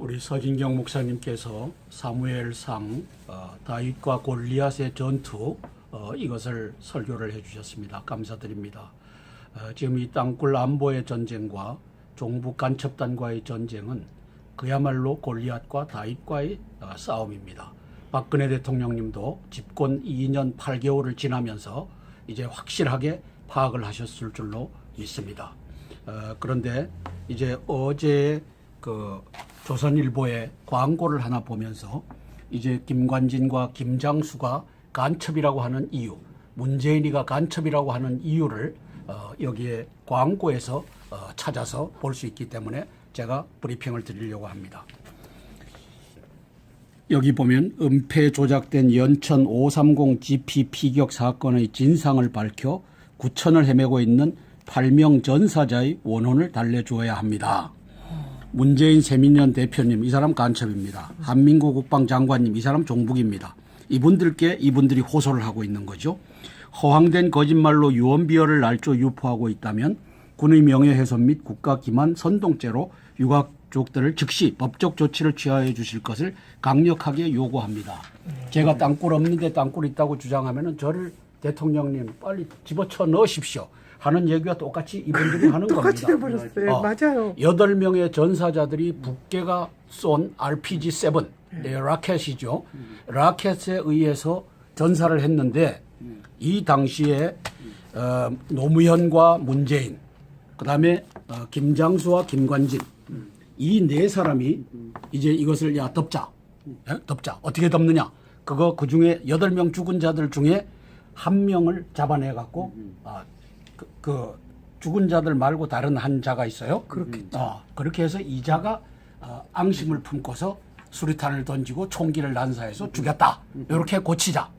우리 서진경 목사님께서 사무엘상 다윗과 골리앗의 전투 이것을 설교를 해주셨습니다. 감사드립니다. 지금 이 땅굴 안보의 전쟁과 종북 간첩단과의 전쟁은 그야말로 골리앗과 다윗과의 싸움입니다. 박근혜 대통령님도 집권 2년 8개월을 지나면서 이제 확실하게 파악을 하셨을 줄로 믿습니다. 그런데 이제 어제 그 조선일보의 광고를 하나 보면서 이제 김관진과 김장수가 간첩이라고 하는 이유, 문재인이가 간첩이라고 하는 이유를 여기에 광고에서 찾아서 볼 수 있기 때문에 제가 브리핑을 드리려고 합니다. 여기 보면 은폐 조작된 연천 530 GP 피격 사건의 진상을 밝혀 구천을 헤매고 있는 8명 전사자의 원혼을 달래주어야 합니다. 문재인 세민연 대표님, 이 사람 간첩입니다. 한민구 국방장관님, 이 사람 종북입니다. 이분들이 호소를 하고 있는 거죠. 허황된 거짓말로 유언비어를 날조 유포하고 있다면 군의 명예훼손 및 국가 기만 선동죄로 유가족들을 즉시 법적 조치를 취하해 주실 것을 강력하게 요구합니다. 제가 땅굴 없는데 땅굴 있다고 주장하면은 저를 대통령님 빨리 집어쳐 넣으십시오 하는 얘기가 똑같이 이분들이 하는 똑같이 겁니다. 돼버렸어요. 맞아요. 8명의 전사자들이 북괴가 쏜 RPG-7, 라켓이죠. 라켓에 의해서 전사를 했는데 이 당시에 노무현과 문재인, 그다음에 김장수와 김관진 이 네 사람이 이제 이것을 덮자. 어떻게 덮느냐? 그 중에 8명 죽은 자들 중에 한 명을 잡아내 갖고 그 죽은 자들 말고 다른 한 자가 있어요. 그렇게 해서 이 자가 앙심을 품고서 수리탄을 던지고 총기를 난사해서 죽였다. 이렇게 고치자.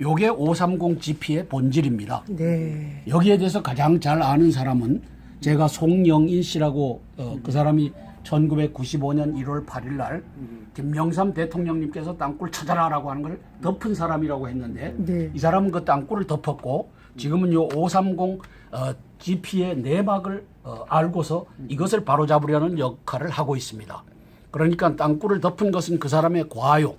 요게 530 GP의 본질입니다. 네. 여기에 대해서 가장 잘 아는 사람은 제가 송영인 씨라고 그 사람이 1995년 1월 8일 날 김영삼 대통령님께서 땅굴 찾아라라고 하는 걸 덮은 사람이라고 했는데 네. 이 사람은 그 땅굴을 덮었고 지금은 요 530 GP의 내막을 알고서 이것을 바로잡으려는 역할을 하고 있습니다. 그러니까 땅굴을 덮은 것은 그 사람의 과욕,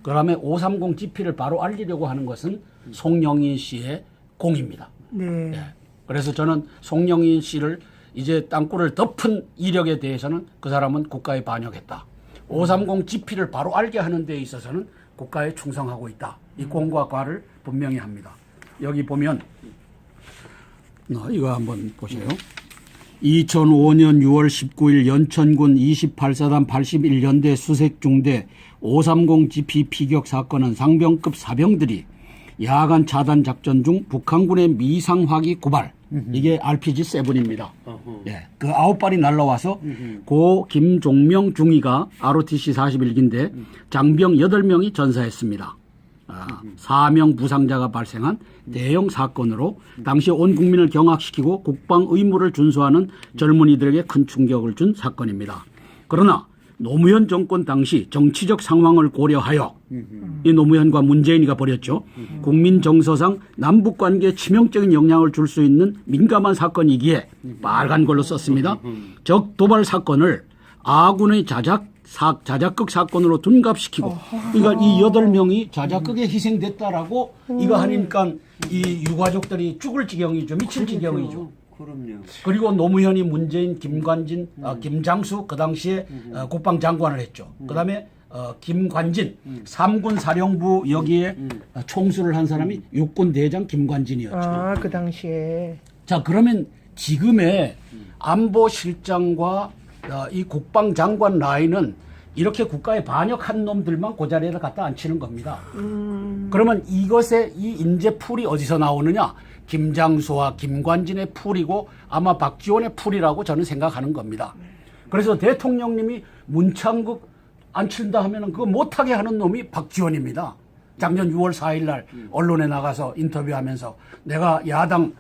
그 다음에 530 GP를 바로 알리려고 하는 것은 송영인 씨의 공입니다. 네. 네. 그래서 저는 송영인 씨를 이제 땅굴을 덮은 이력에 대해서는 그 사람은 국가에 반역했다. 530 GP를 바로 알게 하는 데 있어서는 국가에 충성하고 있다. 이 공과 과를 분명히 합니다. 여기 보면 이거 한번 보세요. 2005년 6월 19일 연천군 28사단 81연대 수색중대 530 GP 피격 사건은 상병급 사병들이 야간 차단 작전 중 북한군의 미상화기 고발, 이게 RPG-7입니다. 예, 그 9발이 날라와서 고 김종명 중위가 ROTC 41기인데 장병 8명이 전사했습니다. 4명 부상자가 발생한 대형 사건으로 당시 온 국민을 경악시키고 국방 의무를 준수하는 젊은이들에게 큰 충격을 준 사건입니다. 그러나 노무현 정권 당시 정치적 상황을 고려하여 이 노무현과 문재인이가 벌였죠. 국민 정서상 남북관계에 치명적인 영향을 줄 수 있는 민감한 사건이기에 빨간 걸로 썼습니다. 적 도발 사건을 아군의 자작극 사건으로 둔갑시키고, 그러니까 이 8명이 자작극에 희생됐다라고 이거 하니까 이 유가족들이 죽을 지경이죠. 미칠 지경이죠. 그럼요. 그리고 노무현이 문재인, 김관진, 김장수 그 당시에 국방장관을 했죠. 그다음에 김관진 3군 사령부 여기에 총수를 한 사람이 육군 대장 김관진이었죠. 그 당시에. 자, 그러면 지금의 안보실장과 이 국방장관 라인은 이렇게 국가에 반역한 놈들만 그 자리에다 갖다 앉히는 겁니다. 그러면 이것의 이 인재풀이 어디서 나오느냐? 김장수와 김관진의 풀이고 아마 박지원의 풀이라고 저는 생각하는 겁니다. 그래서 대통령님이 문창극 앉힌다 하면 그거 못하게 하는 놈이 박지원입니다. 작년 6월 4일 날 언론에 나가서 인터뷰하면서 내가 야당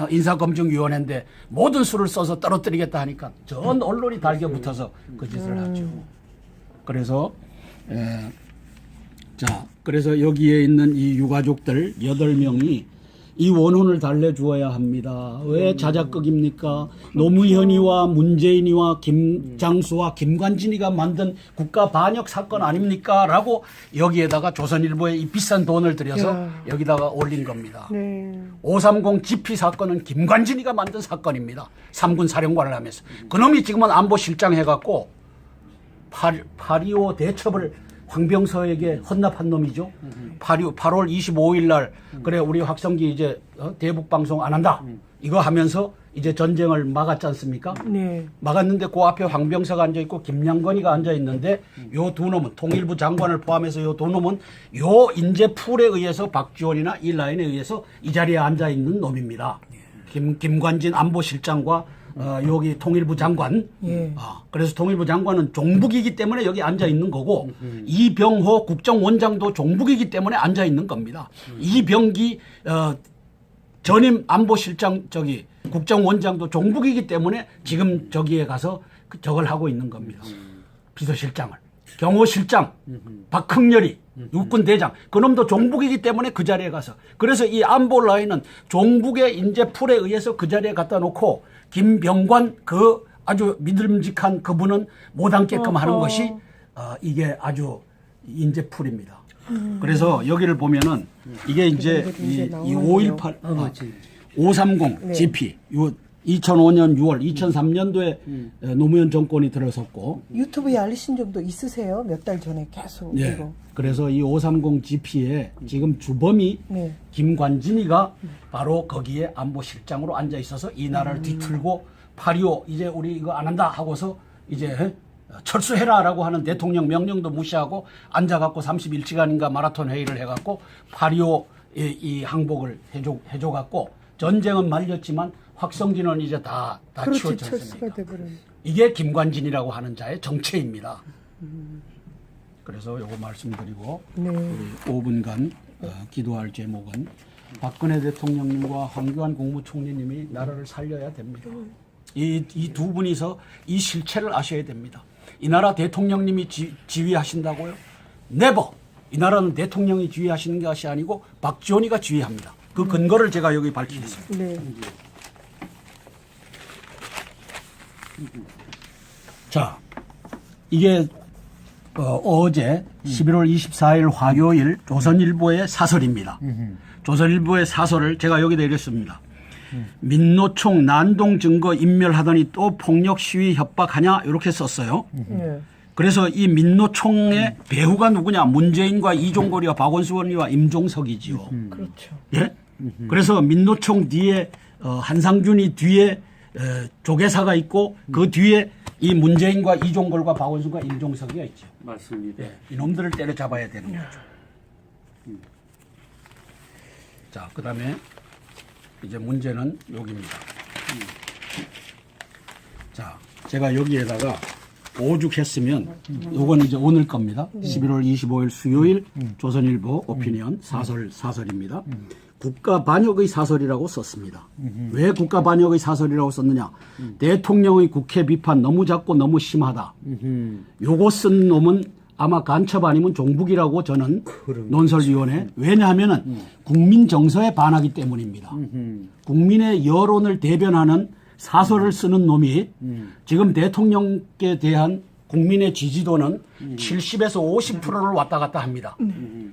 인사검증위원회인데 모든 수를 써서 떨어뜨리겠다 하니까 전 언론이 달겨붙어서 그 짓을 하죠. 그래서 그래서 여기에 있는 이 유가족들 8명이 이 원혼을 달래주어야 합니다. 왜 자작극입니까? 노무현이와 문재인이와 김장수와 김관진이가 만든 국가 반역 사건 아닙니까? 라고 여기에다가 조선일보에 이 비싼 돈을 들여서 야. 여기다가 올린 겁니다. 네. 530 GP 사건은 김관진이가 만든 사건입니다. 3군 사령관을 하면서. 그놈이 지금은 안보실장 해갖고 8.25 대첩을 황병서에게 헌납한 놈이죠. 8월 25일 날 그래 우리 확성기 이제 대북 방송 안 한다. 이거 하면서 이제 전쟁을 막았지 않습니까? 네. 막았는데 그 앞에 황병서가 앉아 있고 김양건이가 앉아 있는데 요 두 놈은 통일부 장관을 포함해서 요 두 놈은 요 인재 풀에 의해서 박지원이나 이 라인에 의해서 이 자리에 앉아 있는 놈입니다. 김관진 안보실장과 여기 통일부 장관. 예. 그래서 통일부 장관은 종북이기 때문에 여기 앉아 있는 거고 이병호 국정원장도 종북이기 때문에 앉아 있는 겁니다. 이병기 전임 안보실장 저기 국정원장도 종북이기 때문에 지금 저기에 가서 저걸 하고 있는 겁니다. 비서실장을. 경호실장, 박흥렬이 육군 대장, 그놈도 종북이기 때문에 그 자리에 가서. 그래서 이 안보 라인은 종북의 인재 풀에 의해서 그 자리에 갖다 놓고 김병관 그 아주 믿음직한 그분은 못 앉게끔 하는 것이 이게 아주 인재 풀입니다. 그래서 여기를 보면은 이게 이제 이 518, 530 네. GP, 요 2005년 6월, 2003년도에 노무현 정권이 들어섰고, 유튜브에 알리신 적도 있으세요? 몇 달 전에 계속 예. 이거. 그래서 이 530 GP에 지금 주범이 네. 김관진이가 바로 거기에 안보실장으로 앉아 있어서 이 나라를 뒤틀고 8.25 이제 우리 이거 안 한다 하고서 이제 철수해라라고 하는 대통령 명령도 무시하고 앉아갖고 31시간인가 마라톤 회의를 해갖고 8.25 이 항복을 해줘갖고 전쟁은 말렸지만 확성기는 이제 다 그렇지, 치웠지 철수가 않습니까? 돼버렸네. 이게 김관진이라고 하는 자의 정체입니다. 그래서 요거 말씀드리고 네. 우리 5분간 기도할 제목은 박근혜 대통령님과 황교안 국무총리님이 나라를 살려야 됩니다. 이 두 분이서 이 실체를 아셔야 됩니다. 이 나라 대통령님이 지휘하신다고요? 네버! 이 나라는 대통령이 지휘하시는 것이 아니고 박지원이가 지휘합니다. 그 근거를 제가 여기 밝히겠습니다. 네. 자, 이게 어제 11월 24일 화요일 조선일보의 사설입니다. 조선일보의 사설을 제가 여기다 이랬습니다. 민노총 난동 증거 인멸하더니 또 폭력 시위 협박하냐 이렇게 썼어요. 네. 그래서 이 민노총의 배후가 누구냐? 문재인과 이종걸이와 박원순이와 임종석이지요. 그렇죠. 예? 그래서 민노총 뒤에 한상준이 뒤에 조계사가 있고 그 뒤에 이 문재인과 이종걸과 박원순과 임종석이가 있죠. 맞습니다. 예, 이놈들을 때려잡아야 되는 거죠. 자, 그 다음에 이제 문제는 여기입니다. 자, 제가 여기에다가 오죽했으면 요건 이제 오늘 겁니다. 11월 25일 수요일 조선일보 오피니언 사설입니다. 국가 반역의 사설이라고 썼습니다. 왜 국가 반역의 사설이라고 썼느냐? 대통령의 국회 비판 너무 작고 너무 심하다. 요거 쓴 놈은 아마 간첩 아니면 종북이라고 저는 논설위원회. 왜냐하면은 국민 정서에 반하기 때문입니다. 국민의 여론을 대변하는 사설을 쓰는 놈이 지금 대통령께 대한 국민의 지지도는 70에서 50%를 왔다 갔다 합니다.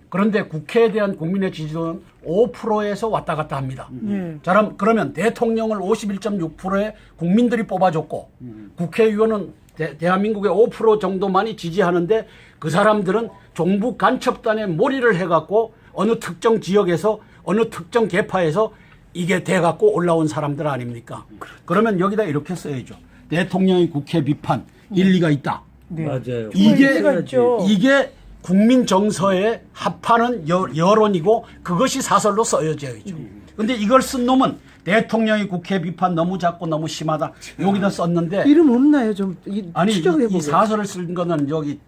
그런데 국회에 대한 국민의 지지도는 5%에서 왔다 갔다 합니다. 자, 그러면 대통령을 51.6%의 국민들이 뽑아줬고 국회의원은 대한민국의 5% 정도만이 지지하는데 그 사람들은 종북 간첩단에 몰이를 해갖고 어느 특정 지역에서 어느 특정 계파에서 이게 돼갖고 올라온 사람들 아닙니까? 그러면 여기다 이렇게 써야죠. 대통령의 국회 비판 일리가 있다. 네. 맞아요. 일리가 있죠. 이게 국민 정서에 합하는 여론이고 그것이 사설로 써야죠. 근데 이걸 쓴 놈은 대통령의 국회 비판 너무 작고 너무 심하다. 여기다 썼는데 이름 없나요? 좀 아니 추적해보게. 이 사설을 쓴 거는 여기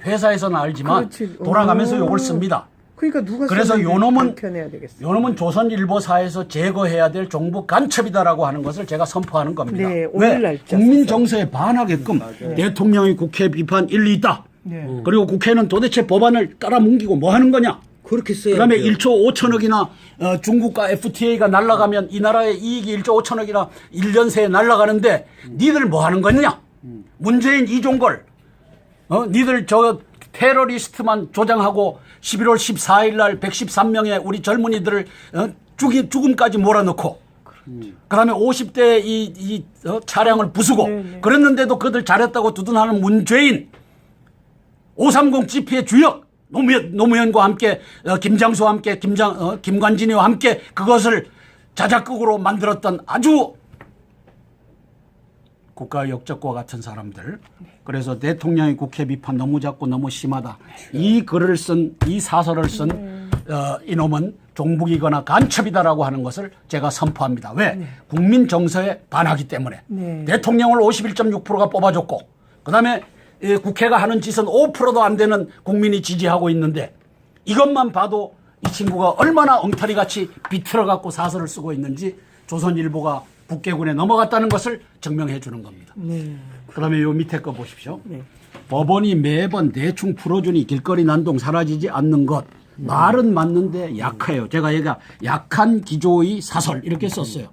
회사에서는 알지만 그렇지. 돌아가면서 오. 요걸 씁니다. 그러니까 누가 그래서 썼는지 요놈은 밝혀내야 되겠어요. 요놈은 조선일보사에서 제거해야 될 종북 간첩이다라고 하는 것을 제가 선포하는 겁니다. 네, 오늘 왜? 날짜 국민 썼어요. 정서에 반하게끔 대통령의 국회 비판 일리 있다. 네. 그리고 국회는 도대체 법안을 깔아뭉기고 뭐 하는 거냐? 그렇게 써야 그다음에 돼요. 1조 5천억이나 중국과 FTA가 날아가면 이 나라의 이익이 1조 5천억이나 1년 새에 날아가는데 니들 뭐 하는 거냐? 문재인 이종걸 니들 저 테러리스트만 조장하고 11월 14일 날 113명의 우리 젊은이들을 죽음까지 몰아넣고 그다음에 50대 이 차량을 부수고 그랬는데도 그들 잘했다고 두둔하는 문재인 530 GP의 주역 노무현과 함께 김장수와 함께 김관진이와 함께 그것을 자작극으로 만들었던 아주 국가 역적과 같은 사람들. 그래서 대통령의 국회 비판 너무 작고 너무 심하다. 이 글을 쓴, 이 사설을 쓴 이놈은 종북이거나 간첩이다라고 하는 것을 제가 선포합니다. 왜? 국민 정서에 반하기 때문에. 대통령을 51.6%가 뽑아줬고 그다음에 국회가 하는 짓은 5%도 안 되는 국민이 지지하고 있는데 이것만 봐도 이 친구가 얼마나 엉터리같이 비틀어갖고 사설을 쓰고 있는지 조선일보가 북계군에 넘어갔다는 것을 증명해 주는 겁니다. 그다음에 요 밑에 거 보십시오. 법원이 매번 대충 풀어주니 길거리 난동 사라지지 않는 것. 말은 맞는데 약해요. 제가 얘가 약한 기조의 사설 이렇게 썼어요.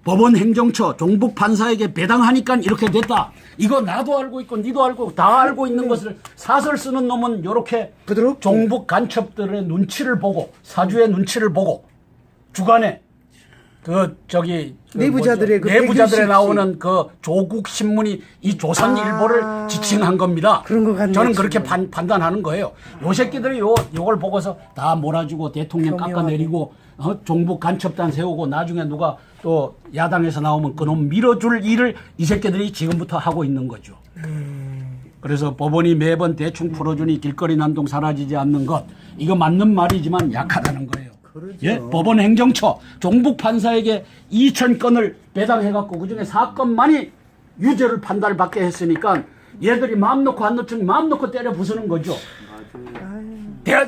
법원 행정처 종북 판사에게 배당하니까 이렇게 됐다. 이거 나도 알고 있고 니도 알고 다 알고 있는 것을 사설 쓰는 놈은 이렇게 부드럽게. 종북 간첩들의 눈치를 보고 사주의 눈치를 보고 주간에 내부자들의 그 내부자들에 백일십 나오는 그 조국 신문이 이 조선일보를 지칭한 겁니다. 그런 것 같네요, 저는 그렇게 지금. 판단하는 거예요. 요 새끼들이 요걸 보고서 다 몰아주고 대통령 교묘하네. 깎아내리고 종북 간첩단 세우고 나중에 누가 또 야당에서 나오면 그놈 밀어줄 일을 이 새끼들이 지금부터 하고 있는 거죠. 그래서 법원이 매번 대충 풀어주니 길거리 난동 사라지지 않는 것. 이거 맞는 말이지만 약하다는 거예요. 예? 법원 행정처 종북 판사에게 2,000건을 배당해갖고 그중에 4건만이 유죄를 판단받게 했으니까 얘들이 마음 놓고 안 놓치니 마음 놓고 때려 부수는 거죠.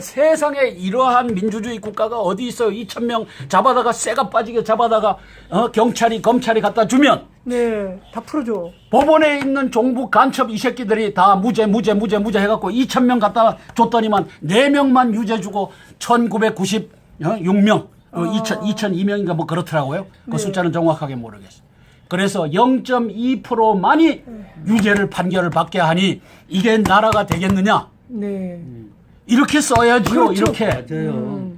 세상에 이러한 민주주의 국가가 어디 있어요. 2,000명 잡아다가 쇠가 빠지게 잡아다가 경찰이 검찰이 갖다 주면 다 풀어줘. 법원에 있는 종북 간첩 이 새끼들이 다 무죄 해갖고 2,000명 갖다 줬더니만 4명만 유죄 주고 1,996명 2,002명인가 뭐 그렇더라고요. 그 숫자는 정확하게 모르겠어요. 그래서 0.2%만이 유죄를 판결을 받게 하니 이게 나라가 되겠느냐. 이렇게 써야지요. 그렇죠. 이렇게. 맞아요.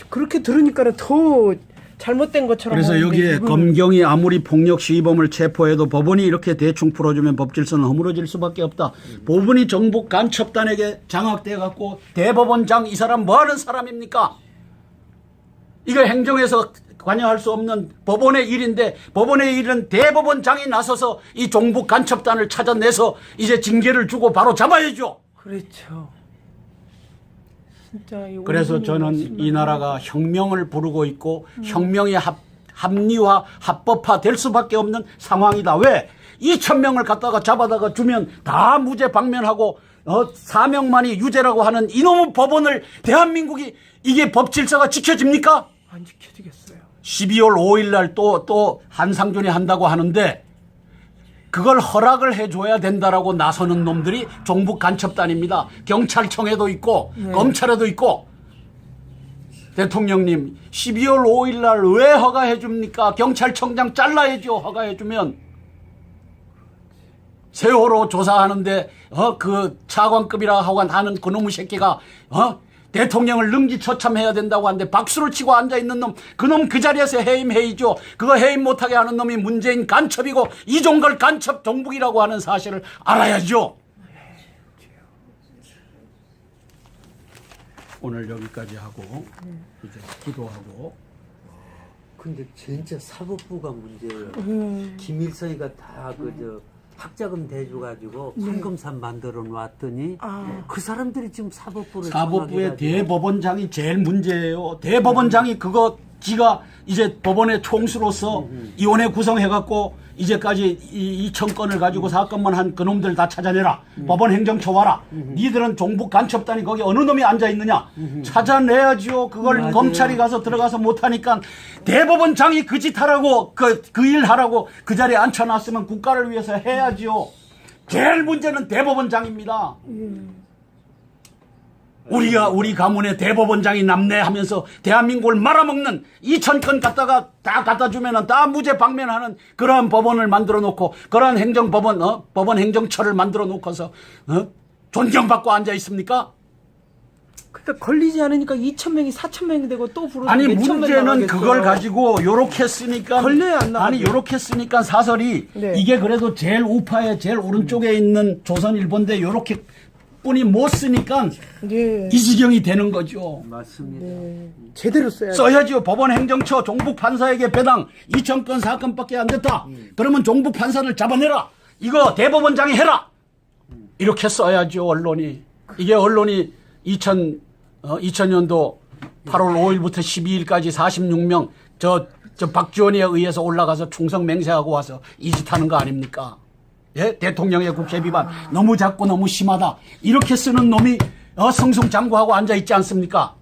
그렇게 들으니까 더 잘못된 것처럼. 그래서 보이는데 여기에 이거는- 검경이 아무리 폭력 시범을 체포해도 법원이 이렇게 대충 풀어주면 법질서는 허물어질 수밖에 없다. 법원이 정북 간첩단에게 장악돼 갖고 대법원장 이 사람 뭐 하는 사람입니까? 이거 행정에서 관여할 수 없는 법원의 일인데 법원의 일은 대법원장이 나서서 이 종북 간첩단을 찾아내서 이제 징계를 주고 바로 잡아야죠. 그렇죠. 진짜 이 그래서 오분이 저는 말씀만 이 나라가 혁명을 부르고 있고 혁명이 합리화, 합법화 될 수밖에 없는 상황이다. 왜? 2,000명을 갖다가 잡아다가 주면 다 무죄 방면하고 4명만이 유죄라고 하는 이놈의 법원을 대한민국이 이게 법 질서가 지켜집니까? 안 지켜지겠어요. 12월 5일 날 또 한상준이 한다고 하는데 그걸 허락을 해줘야 된다라고 나서는 놈들이 종북 간첩단입니다. 경찰청에도 있고 검찰에도 있고. 대통령님 12월 5일 날 왜 허가해 줍니까? 경찰청장 잘라야죠. 허가해 주면. 세월호 조사하는데 그 차관급이라 하고 하는 그놈의 새끼가 대통령을 능지처참해야 된다고 하는데 박수를 치고 앉아있는 놈, 그놈 그 자리에서 해임해이죠. 그거 해임 못하게 하는 놈이 문재인 간첩이고 이종걸 간첩 종북이라고 하는 사실을 알아야죠. 오늘 여기까지 하고 이제 기도하고. 근데 진짜 사법부가 문제예요. 김일성이가 다 학자금 대줘가지고 상금산 만들어 놨더니 그 사람들이 지금 사법부를 사법부의 장악해가지고 대법원장이 제일 문제예요. 대법원장이 그거 지가 이제 법원의 총수로서 위원회 구성해갖고 이제까지 2,000건을 가지고 사건만 한 그놈들 다 찾아내라. 법원 행정처 와라. 니들은 종북 간첩단이 거기 어느 놈이 앉아있느냐. 찾아내야지요. 그걸 맞아요. 검찰이 가서 들어가서 못하니까 대법원장이 그 짓 하라고 그 일 하라고 그 자리에 앉혀놨으면 국가를 위해서 해야지요. 제일 문제는 대법원장입니다. 우리 가문의 대법원장이 남네 하면서 대한민국을 말아먹는 2,000건 갖다가 다 갖다 주면은 다 무죄 방면하는 그러한 법원을 만들어 놓고 그러한 행정법원, 법원 행정처를 만들어 놓고서, 존경받고 앉아 있습니까? 그러니까 걸리지 않으니까 2,000명이 4,000명이 되고 또 부르고 아니, 몇천 명이 문제는 나가겠어요. 그걸 가지고 요렇게 쓰니까. 걸려야 안 나가죠. 아니, 요렇게 쓰니까 사설이 네. 이게 그래도 제일 우파의 제일 오른쪽에 있는 조선일보인데 요렇게 뿐이 못 쓰니까 네. 이 지경이 되는 거죠. 맞습니다. 네. 제대로 써야죠. 써야죠. 법원 행정처 종북 판사에게 배당 2,000건 사건밖에 안 됐다. 그러면 종북 판사를 잡아내라. 이거 대법원장이 해라. 이렇게 써야죠. 언론이. 이게 언론이 2000년도 8월 5일부터 12일까지 46명 저 박지원에 의해서 올라가서 충성 맹세하고 와서 이 짓 하는 거 아닙니까? 예? 대통령의 국회 비판 너무 작고 너무 심하다. 이렇게 쓰는 놈이 성승장구하고 앉아 있지 않습니까?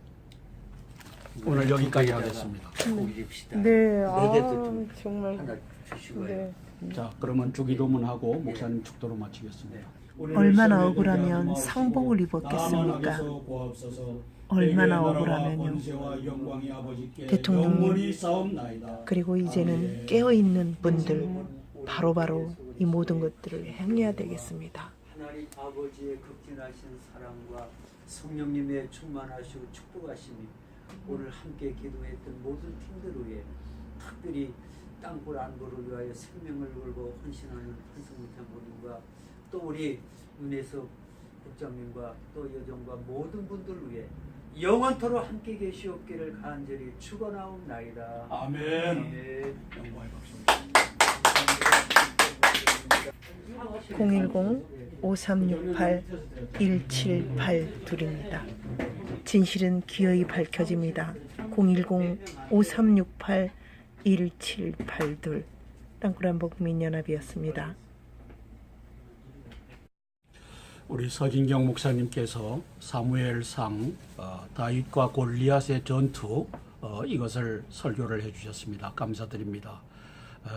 오늘 여기까지 하겠습니다. 올립시다. 네. 내게도 아, 좀 정말. 하나 주시고요. 네. 자, 그러면 주기도문하고 목사님 축도로 마치겠습니다. 얼마나 억울하면 상복을 입었겠습니까? 얼마나 억울하면요. 대통령님, 그리고 이제는 깨어있는 분들 바로바로 이 모든 것들을 행해야 되겠습니다. 하나님 아버지의 극진하신 사랑과 성령님의 충만하시고 축복하심이 오늘 함께 기도했던 모든 팀들 위해 특별히 땅굴 안보를 위하여 생명을 걸고 헌신하는 한성무장 모님과 또 우리 윤혜석 국장님과 또 여정과 모든 분들 위해 영원토록 함께 계시옵기를 간절히 축원하옵나이다. 아멘. 아멘. 영광의 박수. 010-5368-1782입니다. 진실은 기어이 밝혀집니다. 010-5368-1782 땅굴한복민연합이었습니다. 우리 서진경 목사님께서 사무엘상 다윗과 골리앗의 전투 이것을 설교를 해주셨습니다. 감사드립니다.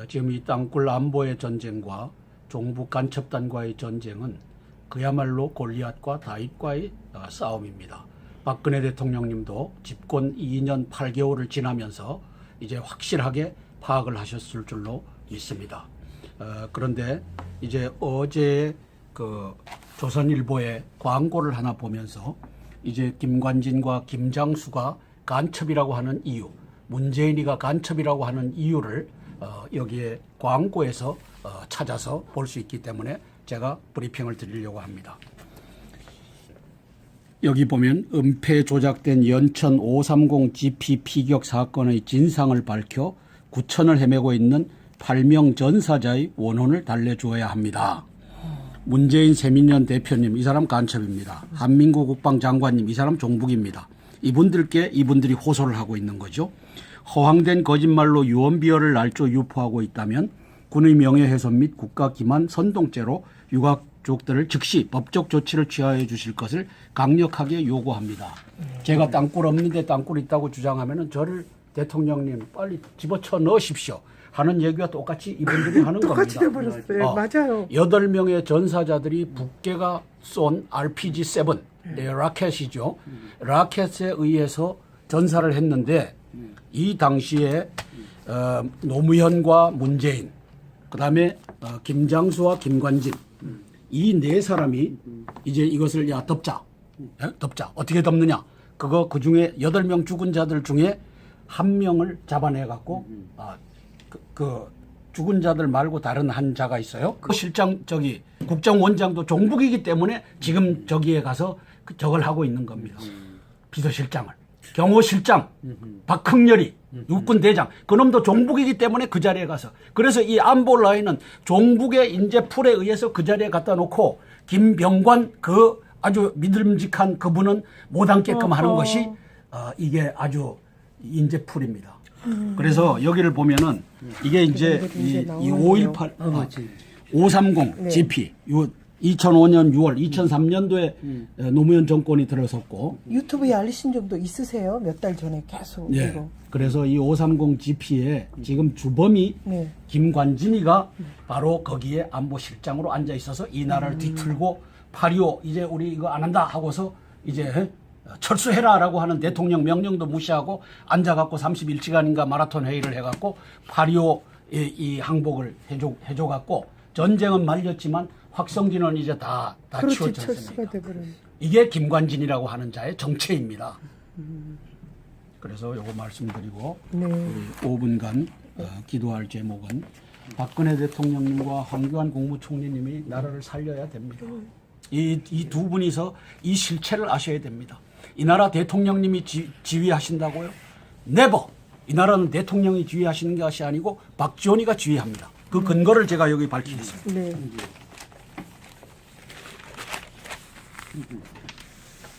지금 이 땅굴 안보의 전쟁과 종북 간첩단과의 전쟁은 그야말로 골리앗과 다윗과의 싸움입니다. 박근혜 대통령님도 집권 2년 8개월을 지나면서 이제 확실하게 파악을 하셨을 줄로 믿습니다. 그런데 이제 어제 그 조선일보의 광고를 하나 보면서 이제 김관진과 김장수가 간첩이라고 하는 이유, 문재인이가 간첩이라고 하는 이유를 여기에 광고에서 찾아서 볼 수 있기 때문에 제가 브리핑을 드리려고 합니다. 여기 보면 은폐 조작된 연천 530 GP 피격 사건의 진상을 밝혀 구천을 헤매고 있는 8명 전사자의 원혼을 달래주어야 합니다. 문재인 세민연 대표님, 이 사람 간첩입니다. 한민구 국방장관님, 이 사람 종북입니다. 이분들이 호소를 하고 있는 거죠. 허황된 거짓말로 유언비어를 날조 유포하고 있다면 군의 명예훼손 및 국가 기만 선동죄로 유가족들을 즉시 법적 조치를 취하해 주실 것을 강력하게 요구합니다. 제가 땅굴 없는데 땅굴 있다고 주장하면은 저를 대통령님 빨리 집어쳐 넣으십시오 하는 얘기와 똑같이 이분들이 하는 똑같이 겁니다. 돼버렸어요. 맞아요. 8명의 전사자들이 북괴가 쏜 RPG-7, 네, 라켓이죠. 라켓에 의해서 전사를 했는데 이 당시에 노무현과 문재인, 그 다음에 김장수와 김관진 이 네 사람이 이제 이것을 야 덮자. 덮자. 어떻게 덮느냐. 그 중에 8명 죽은 자들 중에 한 명을 잡아내갖고 그 죽은 자들 말고 다른 한 자가 있어요. 그 실장 국정원장도 종북이기 때문에 지금 저기에 가서 저걸 하고 있는 겁니다. 비서실장을. 경호실장, 박흥렬이, 육군대장, 그놈도 종북이기 때문에 그 자리에 가서. 그래서 이 안보 라인은 종북의 인재 풀에 의해서 그 자리에 갖다 놓고 김병관 그 아주 믿음직한 그분은 못 앉게끔 하는 것이 이게 아주 인재 풀입니다. 그래서 여기를 보면은 이게 이제 이 518, 530 GP, 요 2005년 6월, 2003년도에 노무현 정권이 들어섰고. 유튜브에 알리신 적도 있으세요? 몇 달 전에 계속 네. 이거. 그래서 이 530 GP에 지금 주범이 네. 김관진이가 바로 거기에 안보실장으로 앉아 있어서 이 나라를 뒤틀고 8.25 이제 우리 이거 안 한다 하고서 이제 철수해라라고 하는 대통령 명령도 무시하고 앉아갖고 31시간인가 마라톤 회의를 해갖고 8.25 이 항복을 해줘갖고 전쟁은 말렸지만 확성기는 이제 다 그렇지, 치웠지 철수가 않습니까? 돼버렸네. 이게 김관진이라고 하는 자의 정체입니다. 그래서 요거 말씀드리고 네. 우리 5분간 기도할 제목은 박근혜 대통령님과 황교안 국무총리님이 나라를 살려야 됩니다. 이 두 분이서 이 실체를 아셔야 됩니다. 이 나라 대통령님이 지휘하신다고요? 네버! 이 나라는 대통령이 지휘하시는 것이 아니고 박지원이가 지휘합니다. 그 근거를 제가 여기 밝히겠습니다. 네.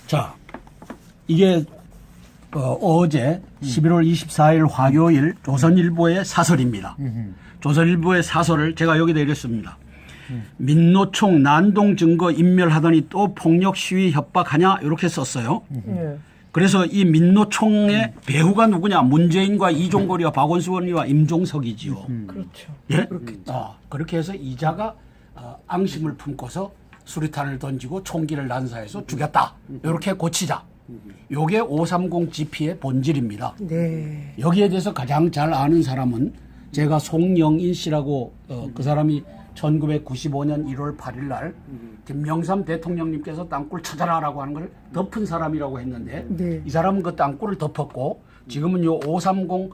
자, 이게 어제 11월 24일 화요일 조선일보의 사설입니다. 조선일보의 사설을 제가 여기다 이랬습니다. 민노총 난동 증거 인멸하더니 또 폭력 시위 협박하냐 이렇게 썼어요. 네. 그래서 이 민노총의 배후가 누구냐? 문재인과 이종걸이와 박원순이와 임종석이지요. 그렇죠. 예? 그렇게 해서 이자가 앙심을 품고서 수리탄을 던지고 총기를 난사해서 죽였다. 이렇게 고치자. 요게 530 GP의 본질입니다. 네. 여기에 대해서 가장 잘 아는 사람은 제가 송영인 씨라고 그 사람이 1995년 1월 8일 날 김영삼 대통령님께서 땅굴 찾아라라고 하는 걸 덮은 사람이라고 했는데 네. 이 사람은 그 땅굴을 덮었고 지금은 요 530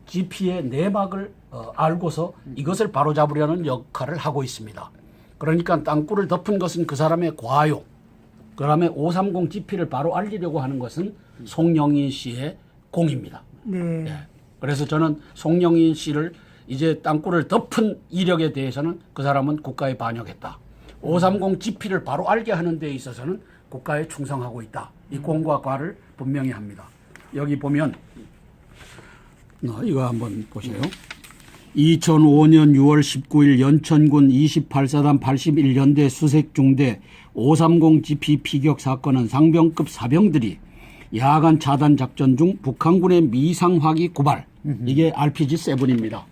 GP의 내막을 알고서 이것을 바로잡으려는 역할을 하고 있습니다. 그러니까 땅굴을 덮은 것은 그 사람의 과욕, 그 다음에 530 GP를 바로 알리려고 하는 것은 송영인 씨의 공입니다. 네. 예. 그래서 저는 송영인 씨를 이제 땅굴을 덮은 이력에 대해서는 그 사람은 국가에 반역했다. 530 GP를 바로 알게 하는 데 있어서는 국가에 충성하고 있다. 이 공과 과를 분명히 합니다. 여기 보면 이거 한번 보세요. 2005년 6월 19일 연천군 28사단 81연대 수색중대 530 GP 피격 사건은 상병급 사병들이 야간 차단 작전 중 북한군의 미상화기 고발, 이게 RPG-7입니다.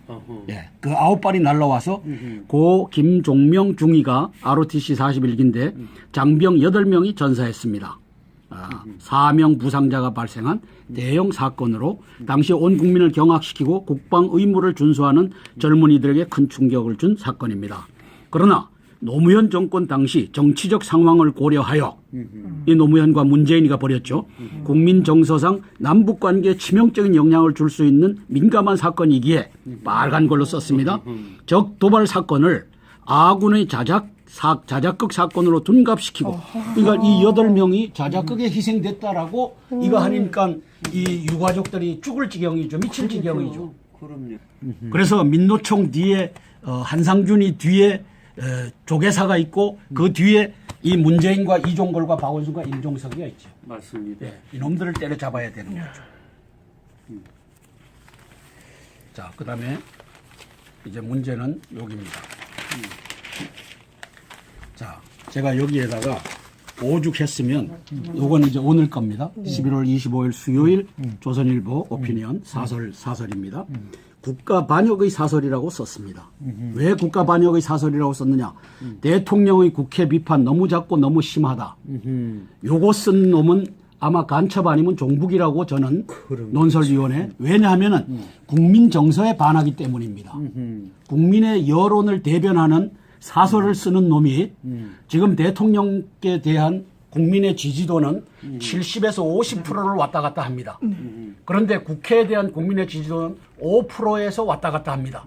예, 그 9발이 날라와서 고 김종명 중위가 ROTC 41기인데 장병 8명이 전사했습니다. 4명 부상자가 발생한 대형 사건으로 당시 온 국민을 경악시키고 국방 의무를 준수하는 젊은이들에게 큰 충격을 준 사건입니다. 그러나 노무현 정권 당시 정치적 상황을 고려하여 이 노무현과 문재인이가 벌였죠. 국민 정서상 남북 관계에 치명적인 영향을 줄 수 있는 민감한 사건이기에 빨간 걸로 썼습니다. 적 도발 사건을 아군의 자작극 사건으로 둔갑시키고, 그러니까 이 8명이 자작극에 희생됐다라고 이거 하니까 이 유가족들이 죽을 지경이죠. 미칠 지경이죠. 그럼요. 그래서 민노총 뒤에 한상준이 뒤에 조계사가 있고 그 뒤에 이 문재인과 이종걸과 박원순과 임종석이가 있죠. 맞습니다. 네, 이놈들을 때려잡아야 되는 거죠. 자, 그 다음에 이제 문제는 여기입니다. 자, 제가 여기에다가 오죽했으면 요건 이제 오늘 겁니다. 11월 25일 수요일 조선일보 오피니언 사설입니다. 국가 반역의 사설이라고 썼습니다. 왜 국가 반역의 사설이라고 썼느냐? 대통령의 국회 비판 너무 작고 너무 심하다. 요거 쓴 놈은 아마 간첩 아니면 종북이라고 저는 논설위원회. 왜냐하면은 국민 정서에 반하기 때문입니다. 국민의 여론을 대변하는 사설을 쓰는 놈이 지금 대통령께 대한 국민의 지지도는 70에서 50%를 왔다 갔다 합니다. 그런데 국회에 대한 국민의 지지도는 5%에서 왔다 갔다 합니다.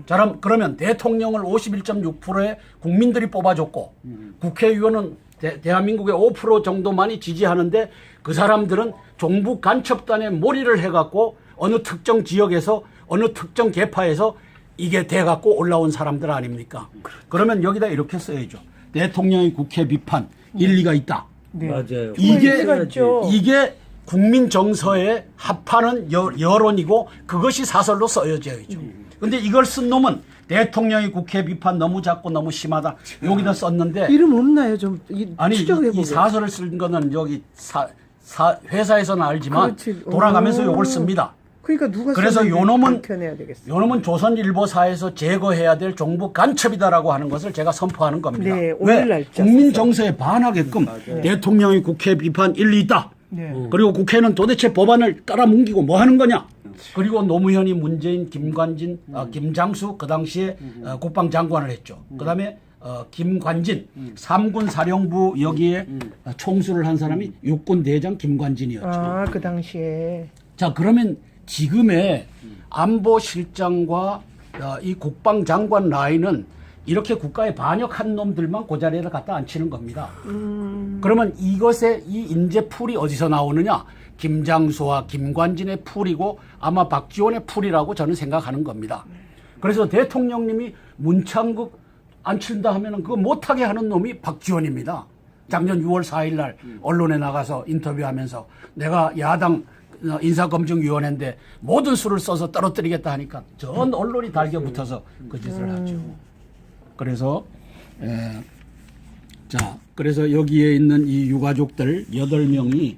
자, 그러면 대통령을 51.6%의 국민들이 뽑아줬고 국회의원은 대한민국의 5% 정도만이 지지하는데 그 사람들은 종북 간첩단에 몰이를 해갖고 어느 특정 지역에서 어느 특정 계파에서 이게 돼갖고 올라온 사람들 아닙니까? 그러면 여기다 이렇게 써야죠. 대통령의 국회 비판 일리가 있다. 네. 맞아요. 이게 국민 정서에 합하는 여론이고 그것이 사설로 써야죠. 근데 이걸 쓴 놈은 대통령의 국회 비판 너무 작고 너무 심하다. 여기다 썼는데 이름 없나요? 좀 아니 추적해보고. 이 사설을 쓴 거는 여기 회사에서는 알지만 그렇지. 돌아가면서 요걸 씁니다. 그러니까 누가 그래서 썼는지 요놈은 밝혀내야 되겠어. 요놈은 조선일보사에서 제거해야 될 종북 간첩이다라고 하는 것을 제가 선포하는 겁니다. 네, 오늘 왜? 날짜 국민 썼어요. 정서에 반하게끔 대통령의 국회 비판 일리 있다. 네. 그리고 국회는 도대체 법안을 깔아뭉기고 뭐 하는 거냐? 그리고 노무현이 문재인, 김관진, 김장수 그 당시에 국방장관을 했죠. 그다음에 김관진, 삼군 사령부 여기에 총수를 한 사람이 육군 대장 김관진이었죠. 아, 그 당시에. 자, 그러면 지금의 안보실장과 이 국방장관 라인은 이렇게 국가에 반역한 놈들만 그 자리에다 갖다 앉히는 겁니다. 그러면 이것의 이 인재풀이 어디서 나오느냐? 김장수와 김관진의 풀이고 아마 박지원의 풀이라고 저는 생각하는 겁니다. 그래서 대통령님이 문창극 앉힌다 하면은 그거 못하게 하는 놈이 박지원입니다. 작년 6월 4일 날 언론에 나가서 인터뷰하면서 내가 야당 인사검증위원회인데 모든 수를 써서 떨어뜨리겠다 하니까 전 언론이 달겨붙어서 그 짓을 하죠. 그래서 자, 그래서 여기에 있는 이 유가족들 8명이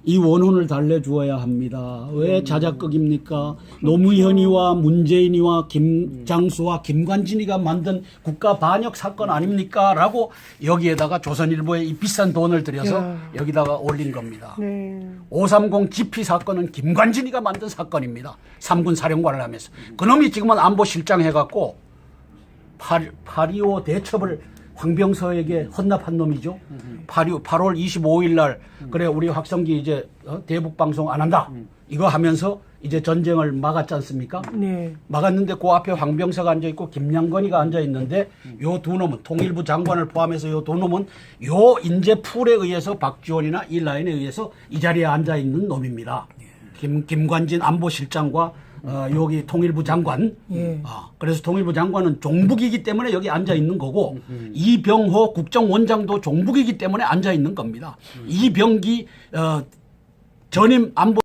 이 원혼을 달래주어야 합니다. 왜 자작극입니까? 노무현이와 문재인이와 김장수와 김관진이가 만든 국가 반역 사건 아닙니까? 라고 여기에다가 조선일보에 이 비싼 돈을 들여서 여기다가 올린 겁니다. 네. 530 GP 사건은 김관진이가 만든 사건입니다. 3군 사령관을 하면서. 그놈이 지금은 안보실장 해갖고 8.25 대첩을 황병서에게 헌납한 놈이죠. 8월 25일 날 그래 우리 확성기 이제 대북 방송 안 한다. 이거 하면서 이제 전쟁을 막았지 않습니까? 네. 막았는데 그 앞에 황병서가 앉아 있고 김양건이가 앉아 있는데 요 두 놈은 통일부 장관을 포함해서 요 두 놈은 요 인재 풀에 의해서 박지원이나 이 라인에 의해서 이 자리에 앉아 있는 놈입니다. 김관진 안보실장과 여기 통일부 장관. 예. 그래서 통일부 장관은 종북이기 때문에 여기 앉아 있는 거고 이병호 국정원장도 종북이기 때문에 앉아 있는 겁니다. 이병기 전임 안보